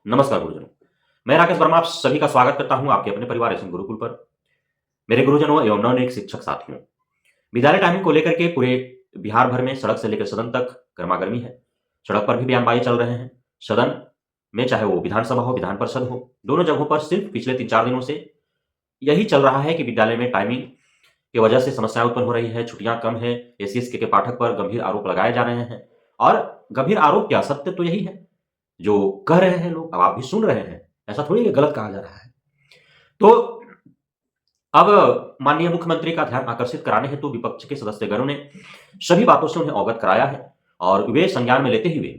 नमस्कार गुरुजनों। मैं राकेश वर्मा आप सभी का स्वागत करता हूं आपके अपने परिवार एसएम गुरुकुल पर। मेरे गुरुजनों एवं नवनियुक्त शिक्षक साथियों, विद्यालय टाइमिंग को लेकर के पूरे बिहार भर में सड़क से लेकर सदन तक गर्मागर्मी है। सड़क पर भी बयानबाजी चल रहे हैं। सदन में चाहे वो विधानसभा हो, विधान परिषद हो, दोनों जगहों पर सिर्फ पिछले 3-4 दिनों से यही चल रहा है कि विद्यालय में टाइमिंग की वजह से समस्याएं उत्पन्न हो रही है, छुट्टियां कम है, एससीएस के पाठक पर गंभीर आरोप लगाए जा रहे हैं। और गंभीर आरोप क्या, सत्य तो यही है जो कह रहे हैं लोग, अब आप भी सुन रहे हैं। ऐसा थोड़ी है गलत कहा जा रहा है। तो अब माननीय मुख्यमंत्री का ध्यान आकर्षित कराने हेतु विपक्ष के सदस्यगणों ने सभी बातों से उन्हें अवगत कराया है और वे संज्ञान में लेते हुए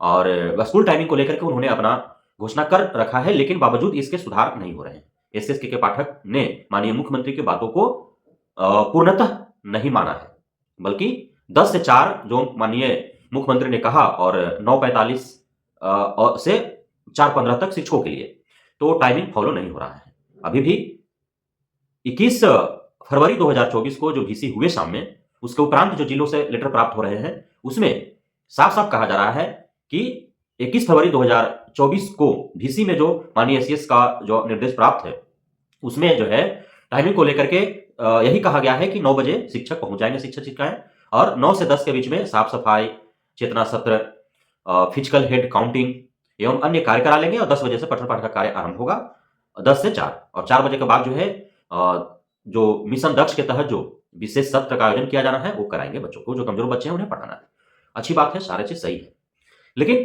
और स्कूल टाइमिंग को लेकर के उन्होंने अपना घोषणा कर रखा है, लेकिन बावजूद इसके सुधार नहीं हो रहे हैं। एसएसके के पाठक ने माननीय मुख्यमंत्री की बातों को पूर्णतः नहीं माना है, बल्कि 10 से 4 जो माननीय मुख्यमंत्री ने कहा और 9:45 से 4:15 तक शिक्षकों के लिए, तो टाइमिंग फॉलो नहीं हो रहा है। अभी भी 21 फरवरी 2024 को जो वीसी हुए शाम में, उसके उपरांत जो जिलों से लेटर प्राप्त हो रहे हैं, उसमें साफ-साफ कहा जा रहा है कि 21 फरवरी 2024 को वीसी में जो माननीय एससीएस का जो निर्देश प्राप्त है, उसमें जो है टाइमिंग को लेकर के यही कहा गया है कि 9 बजे शिक्षक पहुंच जाएंगे, शिक्षक-शिक्षिकाएं, और 9 से 10 के बीच में साफ-सफाई, चेतना सत्र, फिजिकल हेड काउंटिंग एवं अन्य कार्य करा लेंगे और 10 बजे से पठन-पाठ का कार्य आरंभ होगा 10 से 4, और 4 बजे के बाद जो है जो मिशन दक्ष के तहत जो विशेष सत्र का आयोजन किया जाना है वो कराएंगे बच्चों को, जो कमजोर बच्चे हैं उन्हें पढ़ाना है। अच्छी बात है, सारी चीज सही है, लेकिन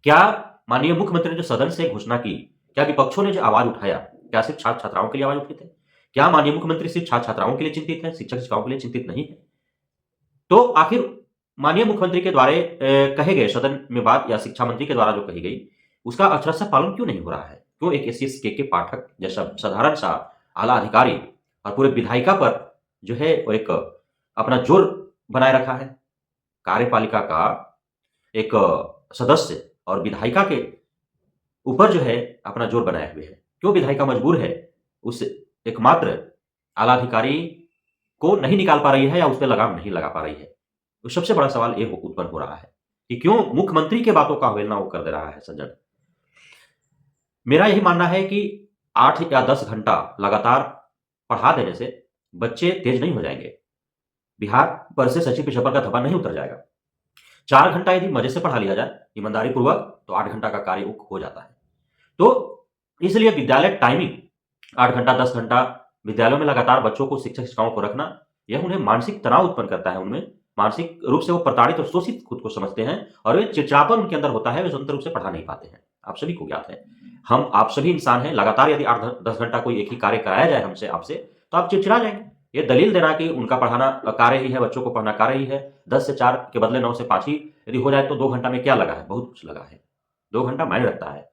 क्या माननीय मुख्यमंत्री ने जो सदन से घोषणा की, क्या विपक्षों ने जो आवाज उठाया, क्या सिर्फ छात्र छात्राओं के लिए आवाज उठी थे? क्या माननीय मुख्यमंत्री सिर्फ छात्र छात्राओं के लिए चिंतित है, शिक्षक शिक्षिकाओं के लिए चिंतित नहीं है? तो आखिर माननीय मुख्यमंत्री के द्वारा कहे गए सदन में बात, या शिक्षा मंत्री के द्वारा जो कही गई, उसका अक्षरशः पालन क्यों नहीं हो रहा है? क्यों एक एससीएस के पाठक जैसा साधारण सा आला अधिकारी और पूरे विधायिका पर जो है वो एक अपना जोर बनाए रखा है? कार्यपालिका का एक सदस्य और विधायिका के ऊपर जो है अपना जोर बनाए हुए है। क्यों विधायिका मजबूर है उस एकमात्र आला अधिकारी को नहीं निकाल पा रही है या उस पे लगाम नहीं लगा पा रही है? तो सबसे बड़ा सवाल ये उत्पन्न हो रहा है कि क्यों मुख्यमंत्री के बातों का अवहेलना वो कर दे रहा है सज्जन। मेरा यही मानना है कि 8 या 10 घंटा लगातार पढ़ा देने से बच्चे तेज नहीं हो जाएंगे। बिहार पर से सचिव पेशे पर का धब्बा नहीं उतर जाएगा। 4 घंटा यदि मजे से पढ़ा लिया जाए ईमानदारी पूर्वक, तो 8 घंटा का कार्य हो जाता है। तो इसलिए विद्यालय टाइमिंग 8 घंटा 10 घंटा विद्यालयों में लगातार बच्चों को, शिक्षक शिक्षिकाओं को रखना, यह उन्हें मानसिक तनाव उत्पन्न करता है। उनमें मानसिक रूप से वो प्रताड़ित और शोषित खुद को समझते हैं और वे चिड़चिड़ापन उनके अंदर होता है, वे स्वतंत्र रूप से पढ़ा नहीं पाते हैं। आप सभी को ज्ञात है, हम आप सभी इंसान हैं। लगातार यदि 8-10 घंटा कोई एक ही कार्य कराया जाए हमसे, आपसे, तो आप चिड़चिड़ा जाएंगे। ये दलील देना कि उनका पढ़ाना कार्य ही है, बच्चों को पढ़ना कार्य ही है, 10 से 4 के बदले 9 से 5 ही यदि हो जाए तो 2 घंटा में क्या लगा है? बहुत कुछ लगा है। 2 घंटा मायने रखता है।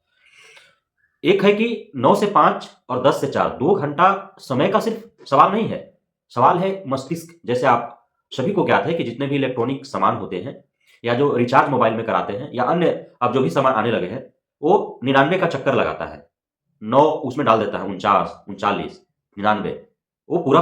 एक है कि 9 से 5 और 10 से 4, 2 घंटा समय का सिर्फ सवाल नहीं है, सवाल है मस्तिष्क। जैसे आप सभी को ज्ञात है कि जितने भी इलेक्ट्रॉनिक सामान होते हैं या जो रिचार्ज मोबाइल में कराते हैं या अन्य अब जो भी सामान आने लगे हैं, वो 99 का चक्कर लगाता है। 9 उसमें डाल देता है, 49, 39, 99, वो पूरा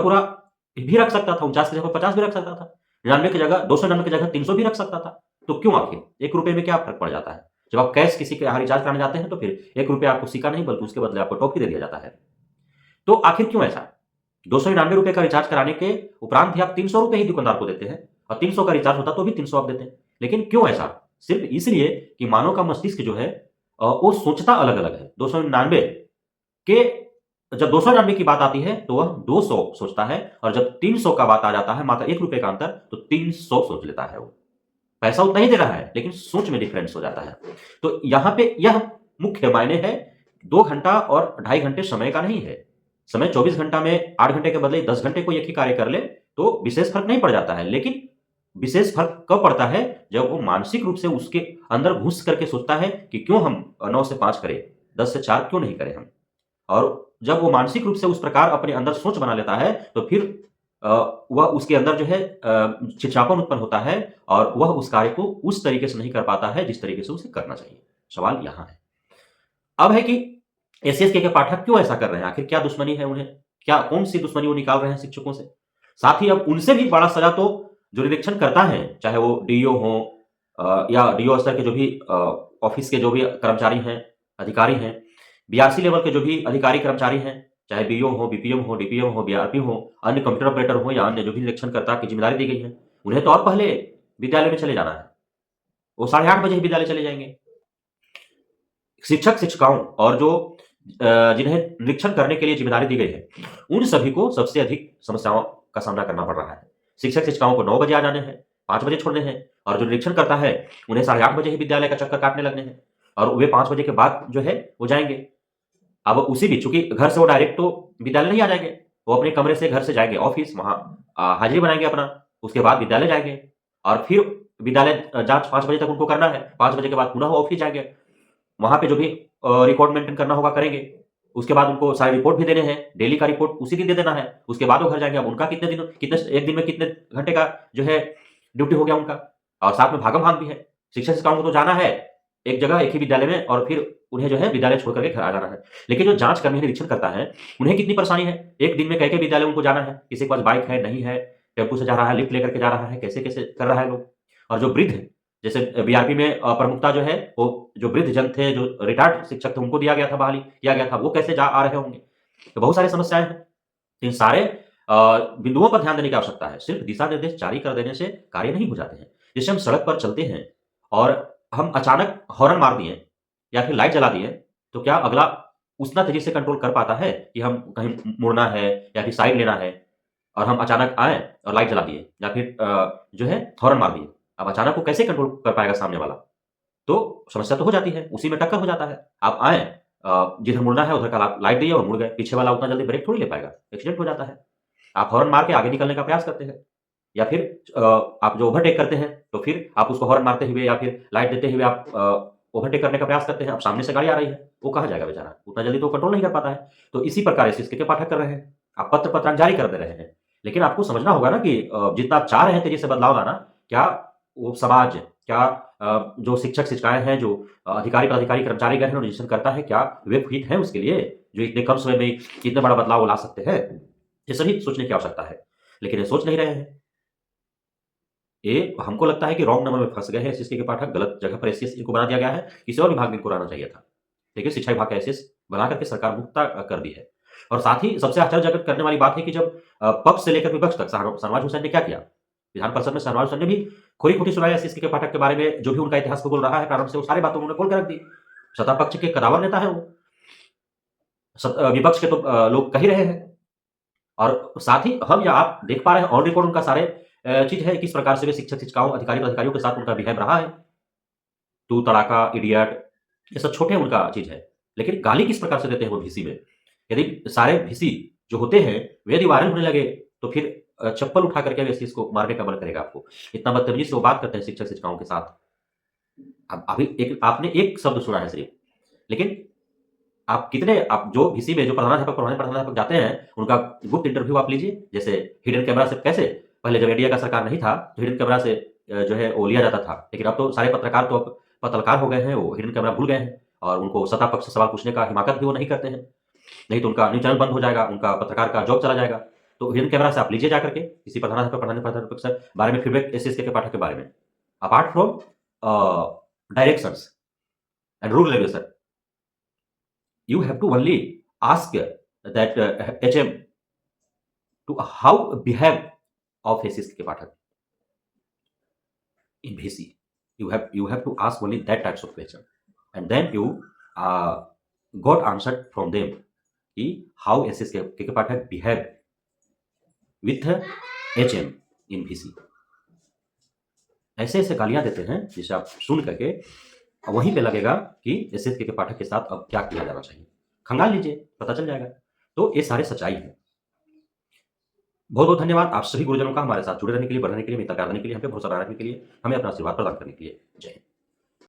भी रख सकता था। 49 की जगह 50 भी रख सकता था, 99 की जगह 299 की जगह 300 भी रख सकता था। तो क्यों? आखिर 1 रुपए में क्या फर्क पड़ जाता है? जब आप कैश किसी के यहाँ रिचार्ज कराने जाते हैं तो फिर 1 रुपया आपको सिक्का नहीं बल्कि उसके बदले आपको टॉफी दे दिया जाता है। तो आखिर क्यों ऐसा? 299 रुपए का रिचार्ज कराने के उपरांत भी आप 300 रुपए ही दुकानदार को देते हैं, और 300 का रिचार्ज होता तो भी 300 आप देते हैं। लेकिन क्यों ऐसा? सिर्फ इसलिए कि मानव का मस्तिष्क जो है वो सोचता अलग-अलग है। 299 के जब 299 की बात आती है तो वह 200 सोचता है, और जब 300 का बात आ जाता है, मात्र 1 रुपए का अंतर, तो 300 सोच लेता है वो। पैसा उतना ही दे रहा है लेकिन सोच में डिफरेंस हो जाता है। तो यहां पे यह मुख्य मायने है। 2 घंटा और 2.5 घंटे समय का नहीं है। समय 24 घंटा में 8 घंटे के बदले 10 घंटे कोई एक ही कार्य कर ले तो विशेष फर्क नहीं पड़ जाता है। लेकिन विशेष फर्क कब पड़ता है? जब वो मानसिक रूप से उसके अंदर घुस करके सोचता है कि क्यों हम 9 से 5 करें, 10 से 4 क्यों नहीं करें हम। और जब वो मानसिक रूप से उस प्रकार अपने अंदर सोच बना लेता है तो फिर वह उसके अंदर जो है चिड़चिड़ापन उत्पन्न होता है और वह उस कार्य को उस तरीके से नहीं कर पाता है जिस तरीके से उसे करना चाहिए। सवाल यहाँ है। अब है कि एससीएस के पाठक क्यों ऐसा कर रहे हैं? आखिर क्या दुश्मनी है उन्हें? क्या कौन-सी दुश्मनी वो निकाल रहे हैं शिक्षकों से? साथ ही अब उनसे भी बड़ा सज़ा तो जो निरीक्षण करता है, चाहे वो डीईओ हो या डीईओ स्तर के जो भी ऑफिस के जो भी कर्मचारी हैं, अधिकारी हैं, बीआरसी लेवल के जो भी अधिकारी कर्मचारी हैं, चाहे बीओ हो, बीपीएम हो, डीपीएम हो, बीआरपी हो, अन्य कंप्यूटर ऑपरेटर हो या अन्य जो भी निरीक्षणकर्ता की ज़िम्मेदारी दी गई है, उन्हें तो और पहले विद्यालय में चले जाना है। वो 8:30 बजे ही विद्यालय चले जाएँगे। शिक्षक-शिक्षिकाओं और जो जिन्हें निरीक्षण करने के लिए ज़िम्मेदारी दी गई है, उन सभी को सबसे अधिक समस्याओं का सामना करना पड़ रहा है। शिक्षक-शिक्षिकाओं को 9 बजे आ जाने हैं, 5 बजे छोड़ने हैं और जो निरीक्षण करता है, उन्हें 8:30 बजे ही विद्यालय का चक्कर काटने लगने हैं और वे 5 बजे के बाद जो है, वो जाएँगे। अब उसी बीच चूँकि घर से वो डायरेक्ट तो विद्यालय नहीं आ जाएँगे, वो अपने कमरे से घर से जाएँगे ऑफ़िस, वहाँ हाज़िरी बनाएँगे अपना, उसके बाद विद्यालय जाएँगे और फिर विद्यालय जाँच 5 बजे तक उनको करना है, 5 बजे के बाद पुनः वो ऑफ़िस जाएँगे। वहाँ पे जो भी रिकॉर्ड मेंटेन करना होगा करेंगे। उसके बाद उनको सारे रिपोर्ट भी देने हैं, डेली का रिपोर्ट उसी दिन दे देना है। उसके बाद वो घर जाएँगे। अब उनका कितने 1 दिन में कितने घंटे का जो है ड्यूटी हो गया उनका और साथ में भागम-भाग भी है। शिक्षक-शिक्षिकाओं को तो जाना है एक जगह एक ही विद्यालय में और फिर उन्हें जो है विद्यालय छोड़ कर के घर आ जाना है। लेकिन जो जाँच कर्मी निरीक्षण करता है, उन्हें कितनी परेशानी है। एक दिन में कई-कई विद्यालय उनको जाना है। किसी के पास बाइक है, नहीं है, टेम्पू से जा रहा है, लिफ्ट लेकर के जा रहा है, कैसे-कैसे कर रहा है लोग। और जो वृद्ध जैसे बीआरपी में प्रमुखता जो है, वो जो वृद्ध जन थे, जो रिटायर्ड शिक्षक थे, उनको दिया गया था, बहाली किया गया था, वो कैसे जा आ रहे होंगे? तो बहुत सारी समस्याएँ हैं। इन सारे बिंदुओं पर ध्यान देने की आवश्यकता है। सिर्फ दिशा-निर्देश जारी कर देने से कार्य नहीं हो जाते हैं। जैसे हम सड़क पर चलते हैं और हम अचानक हॉर्न मार दिए या फिर लाइट जला दिए, तो क्या अगला उतना तेज़ी से कंट्रोल कर पाता है कि हम कहीं मुड़ना है या फिर साइड लेना है और हम अचानक आए और लाइट जला दिए या फिर जो है हॉर्न मार दिए। अब अचानक वो कैसे कंट्रोल कर पाएगा सामने वाला? तो समस्या तो हो जाती है, उसी में टक्कर हो जाता है। आप आए जिधर मुड़ना है उधर का ला लाइट दिए और मुड़ गए, पीछे वाला उतना जल्दी ब्रेक थोड़ी ले पाएगा, एक्सीडेंट हो जाता है। आप हॉर्न मार के आगे निकलने का प्रयास करते हैं या फिर आप जो ओवरटेक करते हैं, तो फिर आप उसको हॉर्न मारते हुए या फिर लाइट देते हुए आप ओवरटेक करने का प्रयास करते हैं। अब सामने से गाड़ी आ रही है, वो कहाँ जाएगा बेचारा? उतना जल्दी तो कंट्रोल नहीं कर पाता है। तो इसी प्रकार एसएसके के पाठक कर रहे हैं। आप पत्र-पत्रांक जारी कर दे रहे हैं। लेकिन आपको समझना होगा ना कि जितना आप चाह रहे हैं तेज़ी से बदलाव लाना, क्या वो समाज, क्या जो शिक्षक-शिक्षिकाएँ हैं, जो अधिकारी, पदाधिकारी, कर्मचारी गण हैं, रजिस्ट्रेशन करता है, क्या वे फिट हैं उसके लिए, जो इतने कम समय में इतना बड़ा बदलाव वो ला सकते हैं? ये सभी सोचने की आवश्यकता है, लेकिन ये सोच नहीं रहे हैं। ये हमको लगता है कि रॉन्ग नंबर में फँस गए हैं एसएससी के पाठक, गलत जगह पर एसएससी को बना दिया गया है, किसी और विभाग में इनको रहना चाहिए था। देखिए शिक्षा विभाग का एसएस बना करके सरकार मुक्ता कर दी है और साथ ही सबसे आश्चर्यजनक करने वाली बात है कि जब पक्ष से लेकर विपक्ष तक शहनवाज हुसैन ने क्या किया? विधान परिषद में शहनवाज हुसैन ने भी खोरी-खोटी सुनाई एसएससी के पाठक के बारे में, जो भी उनका इतिहास भूगोल रहा है प्रारंभ से, वो सारी बातें उन्होंने खोल के रख दी। सत्ता पक्ष के कदावर नेता हैं वो। विपक्ष के तो लोग कह ही रहे हैं और साथ ही हम या आप देख पा रहे हैं ऑन रिकॉर्ड उनका सारे चीज़ है, किस प्रकार से वे शिक्षक-शिक्षिकाओं, अधिकारी-पदाधिकारियों के साथ उनका बिहेव रहा है। तू तड़ाका, इडियट, ये सब छोटे उनका चीज़ है। लेकिन गाली किस प्रकार से देते हैं वो वीसी में। यदि सारे वीसी जो होते हैं, वे यदि वायरल होने लगे, तो फिर चप्पल उठा करके वे इस चीज़ को मारने का मन करेगा आपको। इतना बदतमीज़ी से वो बात करते हैं शिक्षक-शिक्षिकाओं के साथ। अब अभी एक आपने एक शब्द सुना है सिर्फ़, लेकिन आप जो वीसी में जो प्रधानाध्यापक, पुराने प्रधानाध्यापक जाते हैं, उनका गुप्त इंटरव्यू आप लीजिए। जैसे हिडन कैमरा से कैसे पहले जब मीडिया का सरकार नहीं था, तो हिडन कैमरा से जो है वो लिया जाता था। लेकिन अब तो सारे पत्रकार तो अब पत्रकार हो गए हैं, वो हिडन कैमरा भूल गए हैं और उनको सत्ता पक्ष से सवाल पूछने का हिमाकत भी वो नहीं करते हैं। नहीं तो उनका न्यूज़ चैनल बंद हो जाएगा, उनका पत्रकार का जॉब चला जाएगा। तो हिडन कैमरा से आप लीजिए जा करके किसी प्रधानाध्यापक, प्रधान प्राध्यापक से बारे में फीडबैक एसएसके के पाठक के बारे में। Apart from directions and rule regulation, you have to only ask that HM to how behave of SSK Pathak in VC. You have to ask only that types of question, and then you got answered from them कि how SSK Pathak behave with HM in VC. ऐसे-ऐसे गालियाँ देते हैं जिसे आप सुन करके वहीं पे लगेगा कि एसएसके के पाठक के साथ अब क्या किया जाना चाहिए। खंगाल लीजिए, पता चल जाएगा। तो ये सारे सच्चाई हैं। बहुत-बहुत धन्यवाद आप सभी गुरुजनों का हमारे साथ जुड़े रहने के लिए, बढ़ने के लिए, मित्रता करने के लिए, हम पे भरोसा बनाए रखने के लिए, हमें अपना आशीर्वाद प्रदान करने के लिए। जय हिंद।